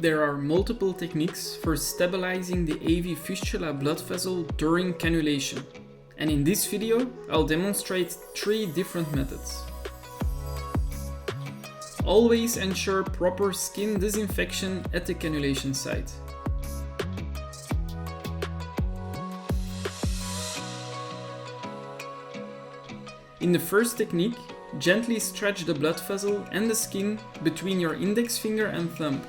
There are multiple techniques for stabilizing the AV fistula blood vessel during cannulation, and in this video I'll demonstrate 3 different methods. Always ensure proper skin disinfection at the cannulation site. In the first technique, gently stretch the blood vessel and the skin between your index finger and thumb.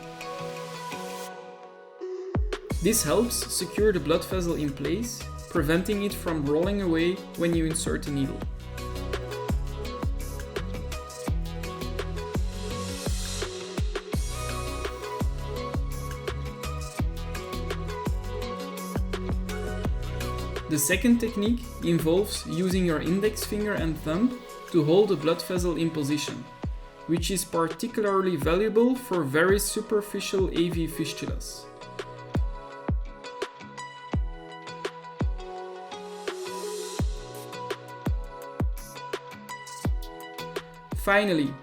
This helps secure the blood vessel in place, preventing it from rolling away when you insert the needle. The second technique involves using your index finger and thumb to hold the blood vessel in position, which is particularly valuable for very superficial AV fistulas. Finally,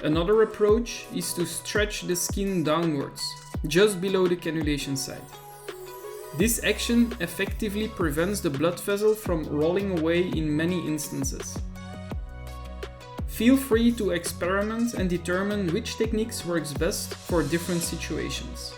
another approach is to stretch the skin downwards, just below the cannulation site. This action effectively prevents the blood vessel from rolling away in many instances. Feel free to experiment and determine which techniques works best for different situations.